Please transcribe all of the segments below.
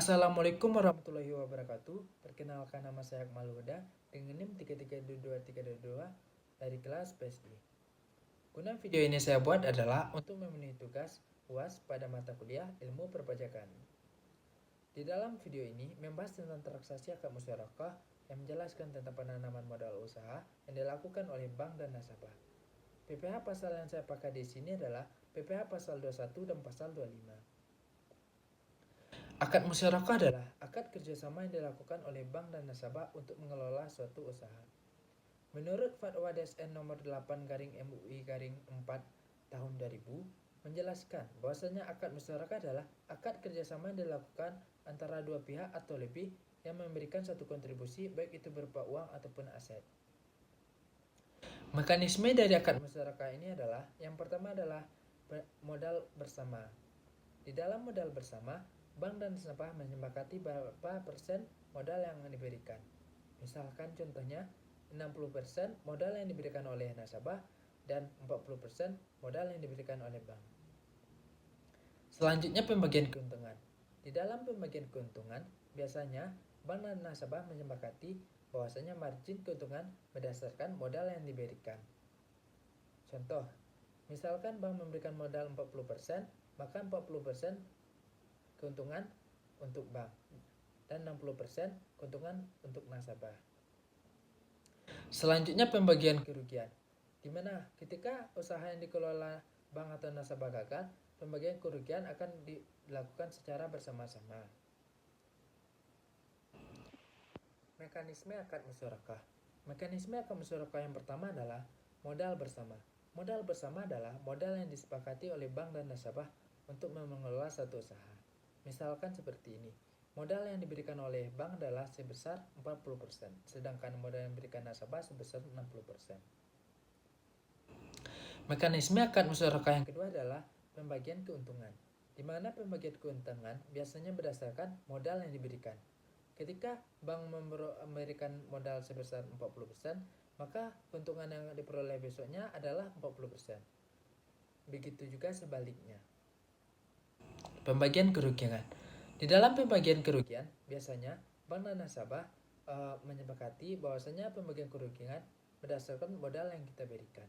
Assalamualaikum warahmatullahi wabarakatuh. Perkenalkan, nama saya Akmal Huda dengan NIM 3322322 dari kelas PSD. Guna video ini saya buat adalah untuk memenuhi tugas UAS pada mata kuliah Ilmu Perpajakan. Di dalam video ini membahas tentang transaksi akad musyarakah yang menjelaskan tentang penanaman modal usaha yang dilakukan oleh bank dan nasabah. PPh pasal yang saya pakai di sini adalah PPh pasal 21 dan pasal 25. Akad musyarakah adalah akad kerjasama yang dilakukan oleh bank dan nasabah untuk mengelola suatu usaha. Menurut Fatwa DSN nomor 8/MUI/4 tahun 2000 menjelaskan bahwasanya akad musyarakah adalah akad kerjasama yang dilakukan antara dua pihak atau lebih yang memberikan satu kontribusi baik itu berupa uang ataupun aset. Mekanisme dari akad musyarakah ini adalah yang pertama adalah modal bersama. Di dalam modal bersama, bank dan nasabah menyepakati berapa persen modal yang diberikan. Misalkan contohnya 60% modal yang diberikan oleh nasabah dan 40% modal yang diberikan oleh bank. Selanjutnya pembagian keuntungan. Di dalam pembagian keuntungan, biasanya bank dan nasabah menyepakati bahwasanya margin keuntungan berdasarkan modal yang diberikan. Contoh, misalkan bank memberikan modal 40%, maka 40% keuntungan untuk bank dan 60% keuntungan untuk nasabah. Selanjutnya pembagian kerugian, di mana ketika usaha yang dikelola bank atau nasabah gagal, pembagian kerugian akan dilakukan secara bersama-sama. Mekanisme akad musyarakah. Mekanisme akad musyarakah yang pertama adalah modal bersama. Modal bersama adalah modal yang disepakati oleh bank dan nasabah untuk mengelola satu usaha. Misalkan seperti ini. Modal yang diberikan oleh bank adalah sebesar 40%, sedangkan modal yang diberikan nasabah sebesar 60%. Mekanisme akad musyarakah yang kedua adalah pembagian keuntungan, di mana pembagian keuntungan biasanya berdasarkan modal yang diberikan. Ketika bank memberikan modal sebesar 40%, maka keuntungan yang diperoleh besoknya adalah 40%. Begitu juga sebaliknya. Pembagian kerugian. Di dalam pembagian kerugian, biasanya bank dan nasabah menyepakati bahwasanya pembagian kerugian berdasarkan modal yang kita berikan.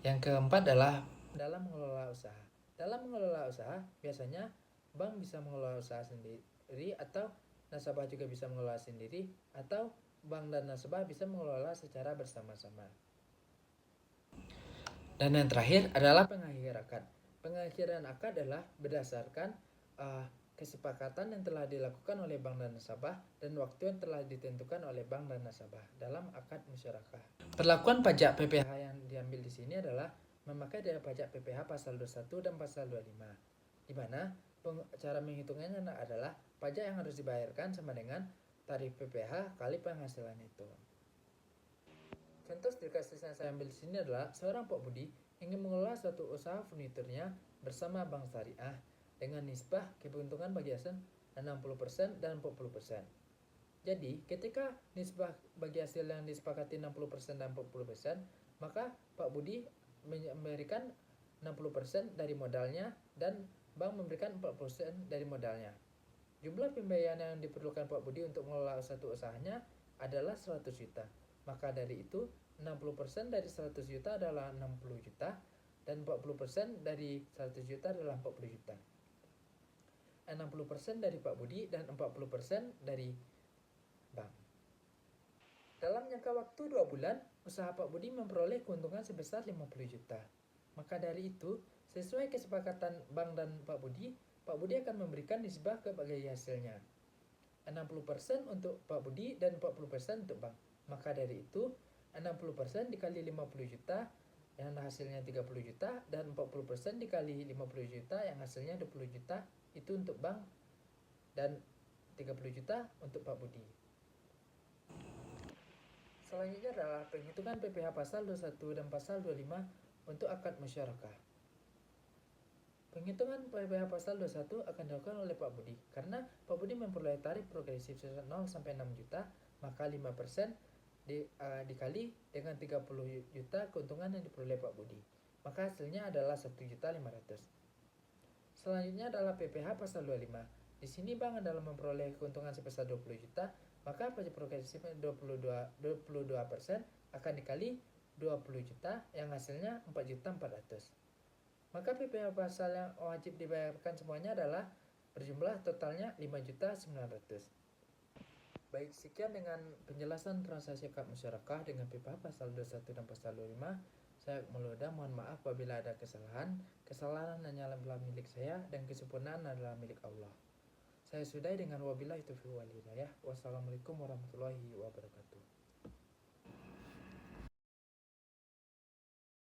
Yang keempat adalah dalam mengelola usaha. Dalam mengelola usaha, biasanya bank bisa mengelola usaha sendiri atau nasabah juga bisa mengelola sendiri, atau bank dan nasabah bisa mengelola secara bersama-sama. Dan yang terakhir adalah pengakhiran akad. Pengakhiran akad adalah berdasarkan kesepakatan yang telah dilakukan oleh bank dan nasabah dan waktu yang telah ditentukan oleh bank dan nasabah dalam akad musyarakah. Perlakuan pajak PPh yang diambil di sini adalah memakai daya pajak PPh pasal 21 dan pasal 25, di mana cara menghitungnya adalah pajak yang harus dibayarkan sama dengan tarif PPh kali penghasilan itu. Contoh studi kasus yang saya ambil di sini adalah seorang Pak Budi ingin mengelola suatu usaha furniturnya bersama Bank Syariah dengan nisbah keuntungan bagi hasil 60% dan 40%. Jadi, ketika nisbah bagi hasil yang disepakati 60% dan 40%, maka Pak Budi memberikan 60% dari modalnya dan bank memberikan 40% dari modalnya. Jumlah pembiayaan yang diperlukan Pak Budi untuk mengelola satu usahanya adalah 100 juta. Maka dari itu 60% dari 100 juta adalah 60 juta dan 40% dari 100 juta adalah 40 juta. 60% dari Pak Budi dan 40% dari bank. Dalam jangka waktu 2 bulan, usaha Pak Budi memperoleh keuntungan sebesar 50 juta. Maka dari itu, sesuai kesepakatan bank dan Pak Budi akan memberikan nisbah ke bagi hasilnya. 60% untuk Pak Budi dan 40% untuk bank. Maka dari itu 60% dikali 50 juta yang hasilnya 30 juta dan 40% dikali 50 juta yang hasilnya 20 juta itu untuk bank dan 30 juta untuk Pak Budi. Selanjutnya adalah penghitungan PPh pasal 21 dan pasal 25 untuk akad musyarakah. Penghitungan PPh pasal 21 akan dilakukan oleh Pak Budi. Karena Pak Budi memperoleh tarif progresif 0 sampai 6 juta, maka 5% dikali dengan 30 juta keuntungan yang diperoleh Pak Budi. Maka hasilnya adalah 1.500.000. Selanjutnya adalah PPh pasal 25. Di sini bank adalah memperoleh keuntungan sebesar 20 juta, maka pajak progresif 22% akan dikali 20 juta yang hasilnya 4.400.000. Maka PPh pasal yang wajib dibayarkan semuanya adalah berjumlah totalnya 5.900.000. Baik, sekian dengan penjelasan transaksi akad musyarakah dengan PPh pasal 21 dan pasal 25. Saya Mauluda, mohon maaf apabila ada kesalahan. Kesalahan hanyalah milik saya dan kesempurnaan adalah milik Allah. Saya sudahi dengan wabillahi taufiq wal hidayah. Wassalamualaikum warahmatullahi wabarakatuh.